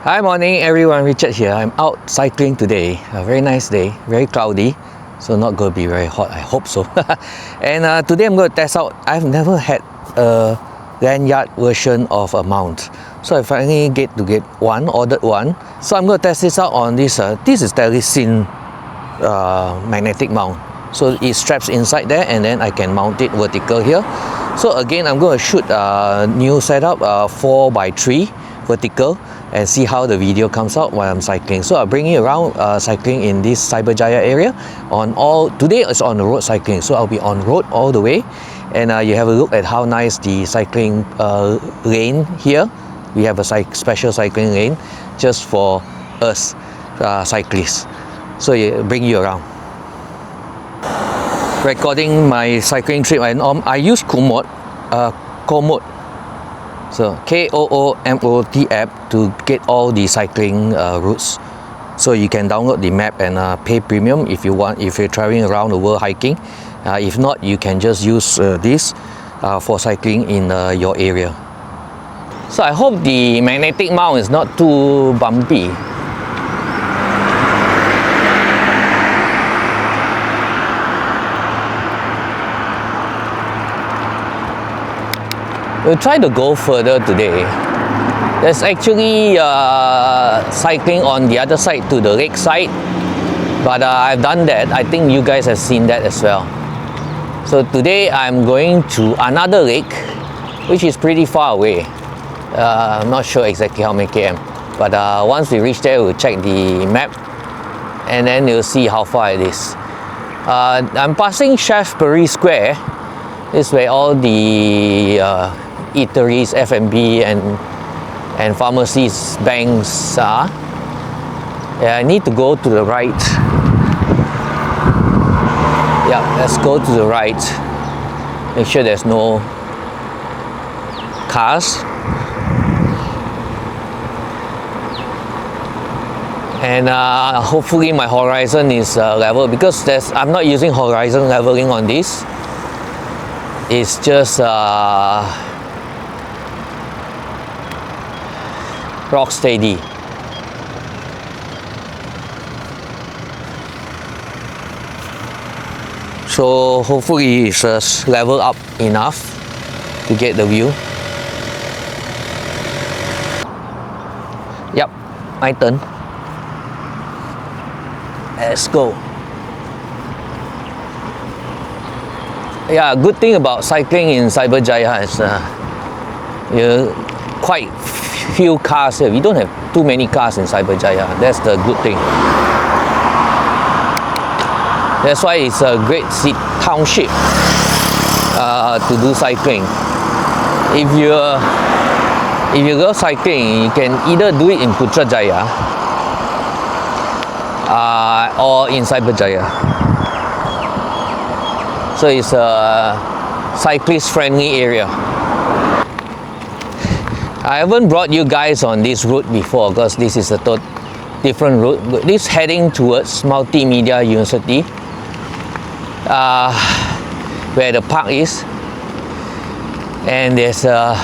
Hi, morning everyone, Richard here. I'm out cycling today. A very nice day, very cloudy, so not going to be very hot, I hope so. And today I'm going to test out, I've never had a lanyard version of a mount. So I finally ordered one. So I'm going to test this out on this, this is Telesin magnetic mount. So it straps inside there and then I can mount it vertical here. So again, I'm going to shoot a new setup, 4x3 vertical, and see how the video comes out while I'm cycling. So I'll bring you around cycling in this Cyberjaya area. Today is on the road cycling, so I'll be on road all the way, and you have a look at how nice the cycling lane here. We have a special cycling lane just for us cyclists. So bring you around. Recording my cycling trip, I use Komoot. So Koomot app to get all the cycling routes. So you can download the map and pay premium if you want, if you're traveling around the world hiking. If not, you can just use this for cycling in your area. So I hope the magnetic mount is not too bumpy. We'll try to go further today. There's actually cycling on the other side to the lake side, but I've done that. I think you guys have seen that as well. So today I'm going to another lake, which is pretty far away. I'm not sure exactly how many km, but once we reach there, we'll check the map and then you'll see how far it is. I'm passing Shaftesbury Square. This is where all the eateries, F&B and pharmacies, banks are. Yeah, I need to go to the right. Yeah, let's go to the right. Make sure there's no cars. And hopefully my horizon is level, because I'm not using horizon leveling on this. It's just rock steady. So hopefully it's level up enough to get the view. Yep, my turn. Let's go. Yeah, good thing about cycling in Cyberjaya is quite few cars here. We don't have too many cars in Cyberjaya. That's the good thing. That's why it's a great township to do cycling. If you go cycling, you can either do it in Putrajaya or in Cyberjaya. So it's a cyclist-friendly area. I haven't brought you guys on this route before because this is a different route. This heading towards Multimedia University, where the park is, and there's a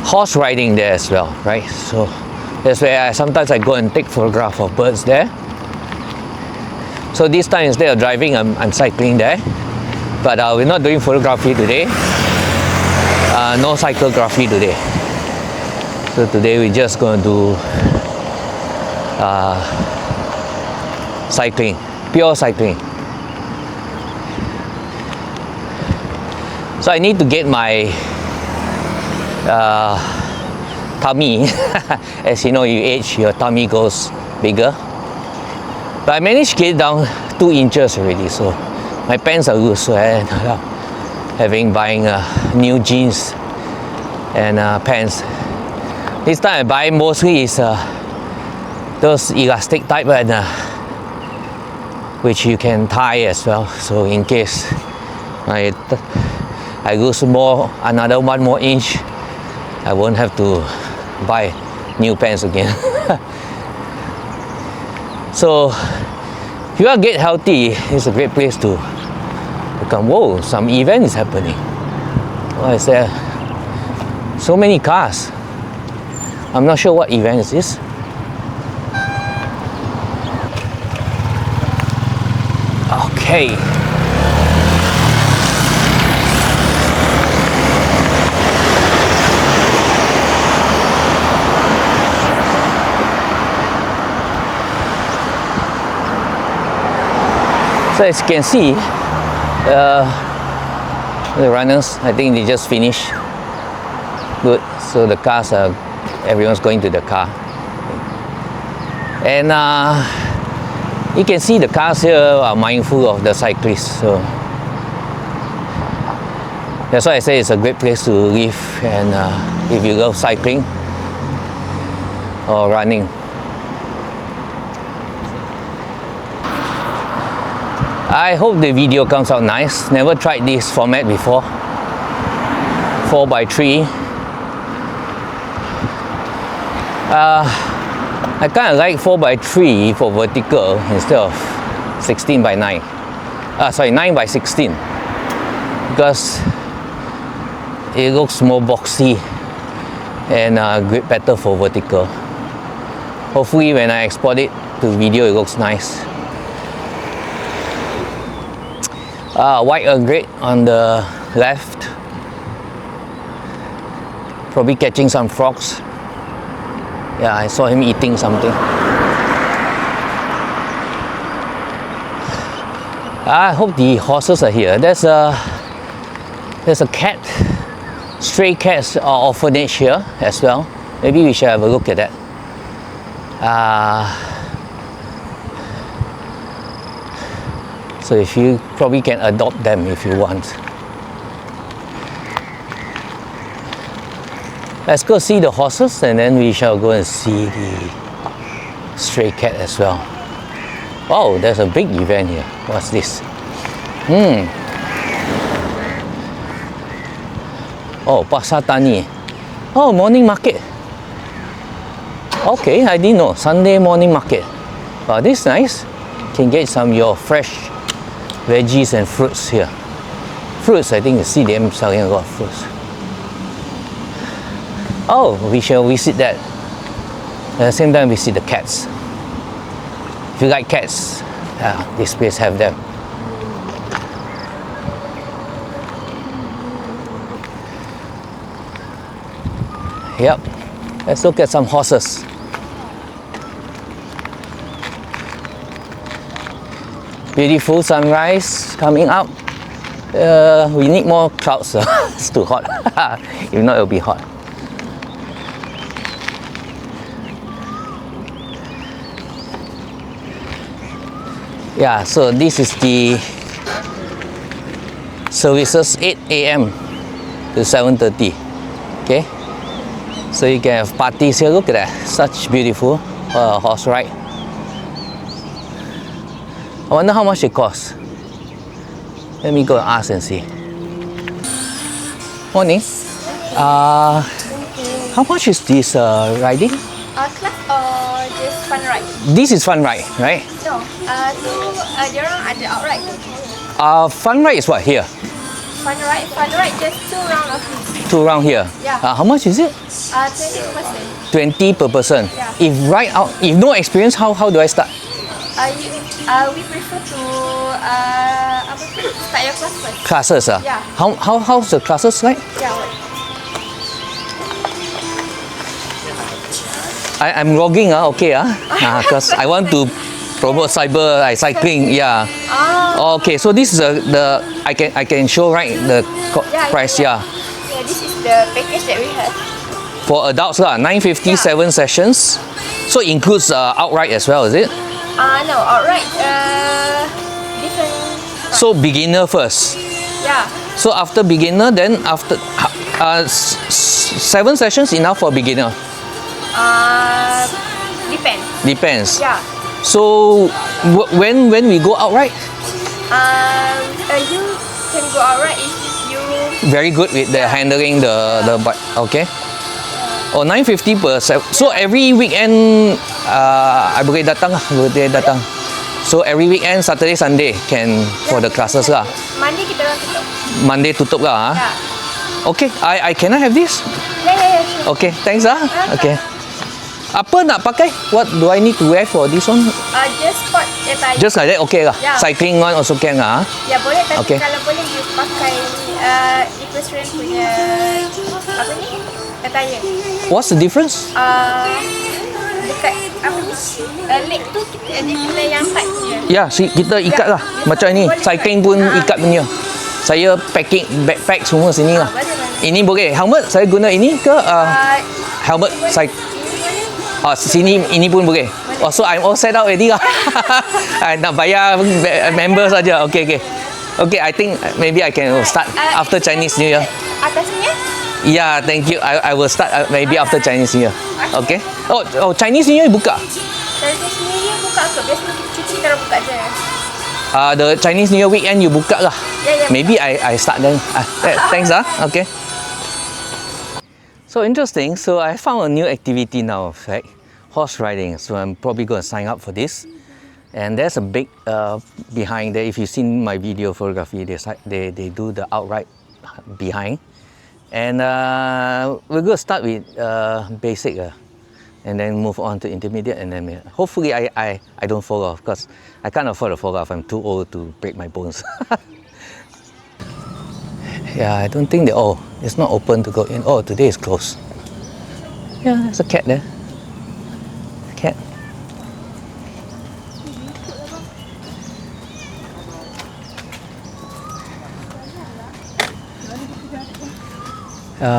horse riding there as well, right? So that's where sometimes I go and take photographs of birds there. So this time, instead of driving, I'm cycling there. But we're not doing photography today. No cyclography today. So today we're just going to do cycling, pure cycling. So I need to get my tummy. As you know, you age, your tummy goes bigger. But I managed to get it down 2 inches already, so my pants are loose, so I ended up buying new jeans and pants. This time I buy mostly is those elastic type, and which you can tie as well. So in case I lose another 1 more inch, I won't have to buy new pants again. So if you want to get healthy, it's a great place to come. Whoa, some event is happening. What is there? So many cars. I'm not sure what event is this. Okay. So as you can see, the runners, I think they just finished. Good. So the cars are, everyone's going to the car. And you can see the cars here are mindful of the cyclists. So that's why I say it's a great place to live, and if you love cycling or running. I hope the video comes out nice. Never tried this format before. 4x3. I kind of like 4x3 for vertical instead of 16x9. Sorry, 9x16, because it looks more boxy and better for vertical. Hopefully when I export it to video, it looks nice. White Earl Grey on the left, probably catching some frogs. Yeah, I saw him eating something. I hope the horses are here. There's a cat, stray cats orphanage here as well. Maybe we should have a look at that. So if you probably can adopt them if you want. Let's go see the horses, and then we shall go and see the stray cat as well. Oh, there's a big event here. What's this? Oh, Pasar Tani. Oh, morning market. Okay, I didn't know. Sunday morning market. Wow, this is nice. Can get some of your fresh veggies and fruits here. Fruits, I think you see them selling a lot of fruits. Oh, we shall visit that. At the same time, we see the cats. If you like cats, this place have them. Yep, let's look at some horses. Beautiful sunrise coming up. We need more clouds. It's too hot. If not, it'll be hot. Yeah, so this is the services 8 AM to 7:30. Okay, so you can have parties here. Look at that, such beautiful horse ride. I wonder how much it costs. Let me go and ask and see. Morning. How much is this riding? Class or just fun ride? This is fun ride, right? No, dia orang ada outright. Fun ride is what here? Fun ride just 2 rounds of this. 2 round here. Yeah. How much is it? 20 per person. 20 per person. Yeah. If right out, if no experience, how do I start? We prefer to start your class first. Classes, Yeah. How's the classes like? Yeah. I'm logging, okay, because I want to promote cycling, yeah. Okay, so this is the I can show right the price, yeah. Yeah, this is the package that we have. For adults, 950 7 sessions. So includes outright as well, is it? No, outright different. So beginner first. Yeah. So after beginner, then after 7 sessions enough for beginner? Depends. Yeah. So when we go outright? You can go outright if you Very good with the handling the bike. Okay. Oh, 950 per so every weekend I boleh datang. So every weekend Saturday Sunday can for the classes lah. Monday kita orang tutup. Monday tutup lah. Yeah. Okay, I can I have this? Yeah. Sure. Okay, thanks Okay. Apa nak pakai? What do I need to wear for this one? Just sport attire. Just like that, okay lah. Yeah. Cycling one also can lah. Ya boleh, tapi Okay. kalau boleh you pakai equestrian punya apa ni? Attire. What's the difference? Dekat apa ni? Leg tu dia kena yang tight punya. Ya, kita ikat lah. Macam ini, cycling pun ikat punya. Saya packing backpack semua sini lah. Ini boleh. Helmet saya guna ini ke? Helmet saya. Sini ini pun boleh. Oh, so I'm all set out already lah. Nak bayar member saja. Okay. Okay, I think maybe I can start after Chinese New Year. Atasnya? Yeah, thank you. I will start maybe after Chinese New Year. Okay. Oh, Chinese New Year buka. Chinese New Year buka ke? Biasanya cuci terus buka je. The Chinese New Year weekend you buka lah. Yeah. Maybe I start then. Thanks Okay. So interesting. So I found a new activity now, right? Horse riding. So I'm probably going to sign up for this. And there's a big behind there. If you've seen my video photography, they do the outright behind. And we're going to start with basic. And then move on to intermediate, and then hopefully I don't fall off, because I can't afford to fall off. I'm too old to break my bones. Yeah, I don't think it's not open to go in. Oh, today is closed. Yeah, there's a cat there. Cat.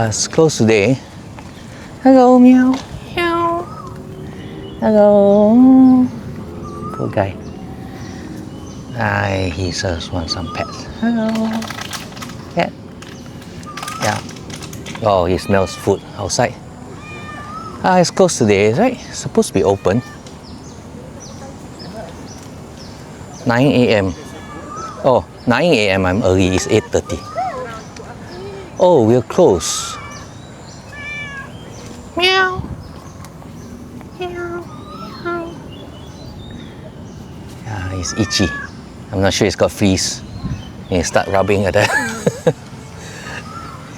It's closed today. Hello, meow. Hello. Poor guy. He just wants some pets. Hello. Cat. Yeah. Oh, he smells food outside. It's closed today, right? It's supposed to be open. 9 a.m. Oh, 9 a.m. I'm early. It's 8:30. Oh, we're closed. Meow. Yeah, it's itchy. I'm not sure it's got fleas. And start rubbing at that.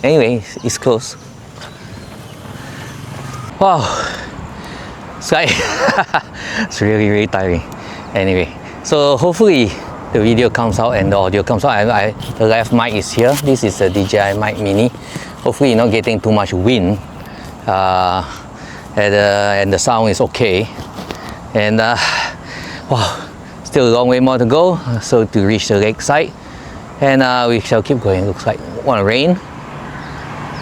Anyway, it's closed. Wow. It's really tiring. Anyway, so hopefully the video comes out and the audio comes out. The left mic is here. This is the DJI Mic Mini. Hopefully you're not getting too much wind. And the sound is okay. And wow, still a long way more to go. So to reach the lakeside. And we shall keep going. Looks like it want to rain.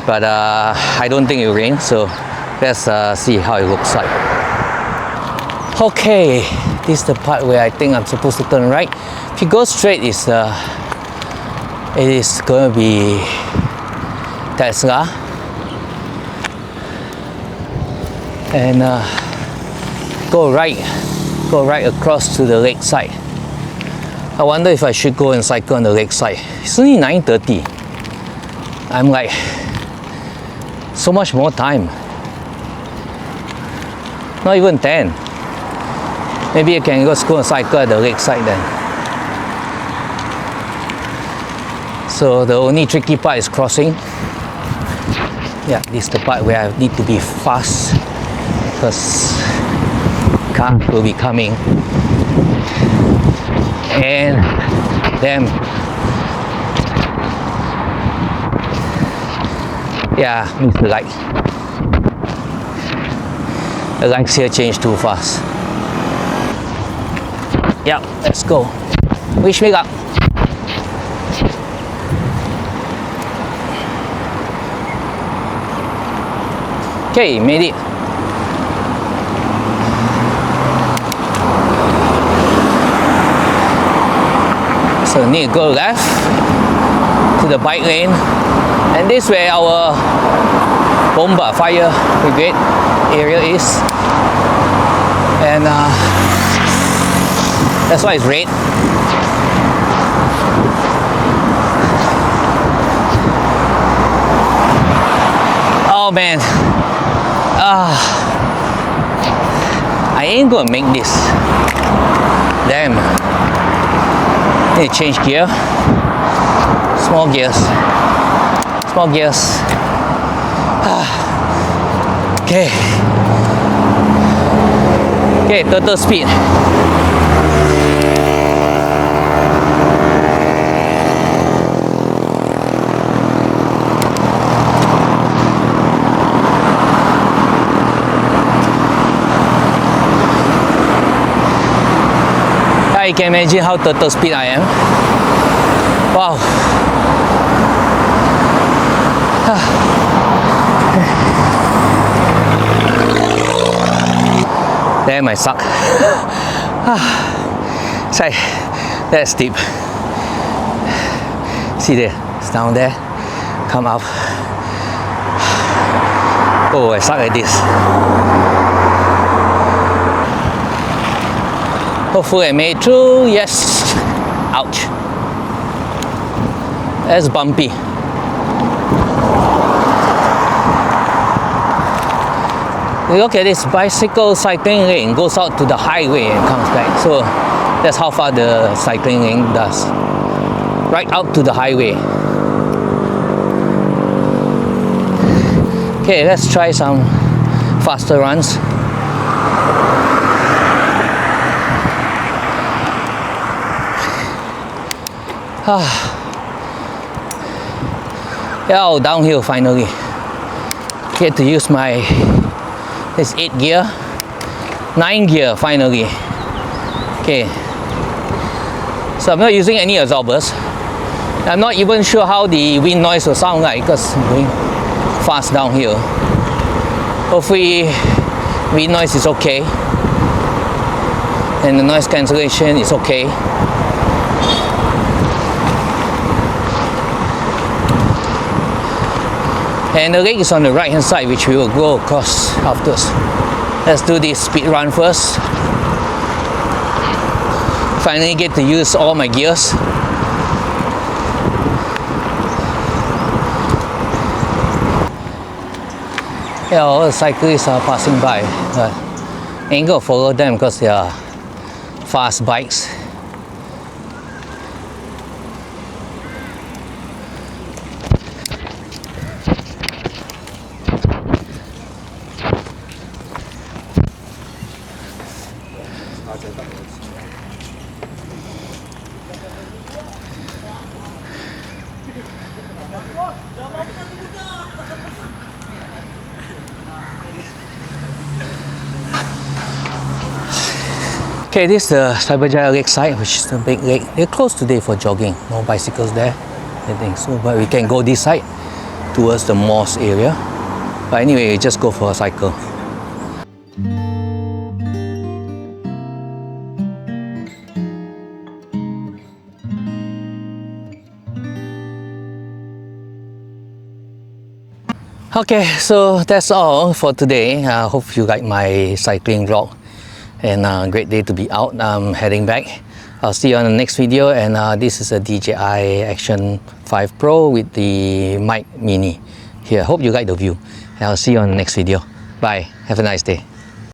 But I don't think it will rain. So let's see how it looks like. Okay, this is the part where I think I'm supposed to turn right. If you go straight, it is going to be Tesla. And go right across to the lakeside. I wonder if I should go and cycle on the lakeside. It's only 9:30. I'm like, so much more time. Not even 10. Maybe I can just go and cycle at the lakeside then. So the only tricky part is crossing. Yeah, this is the part where I need to be fast, because car will be coming. And them. Yeah, miss the light. The lights here change too fast. Yeah, let's go. Wish me luck. Okay, made it. So need to go left to the bike lane, and this way our bomba fire brigade area is, and that's why it's red. Oh man, I ain't gonna make this. Damn. Need to change gear. Small gears. Okay. Okay, total speed. You can imagine how total speed I am. Wow. Damn, I suck. Say, that's steep. See there, it's down there. Come up. Oh, I suck at this. Hopefully I made it through. Yes. Ouch. That's bumpy. Look at this bicycle cycling lane goes out to the highway and comes back. So that's how far the cycling lane does. Right out to the highway. Okay, let's try some faster runs. Yeah, oh, downhill finally. Get to use my this 8 gear, 9 gear finally. Okay. So I'm not using any absorbers. I'm not even sure how the wind noise will sound like because I'm going fast downhill. Hopefully wind noise is okay and the noise cancellation is okay. And the lake is on the right hand side, which we will go across afterwards. Let's do this speed run first. Finally get to use all my gears. Yeah, all the cyclists are passing by, but I ain't gonna follow them because they are fast bikes. Okay, this is the Cyberjaya lake side, which is the big lake. They're closed today for jogging. No bicycles there, I think so. But we can go this side towards the mosque area. But anyway, we just go for a cycle. Okay, so that's all for today. I hope you like my cycling vlog. And great day to be out. I'm heading back. I'll see you on the next video. And this is a DJI Action 5 Pro with the Mic Mini here. Hope you like the view. And I'll see you on the next video. Bye. Have a nice day.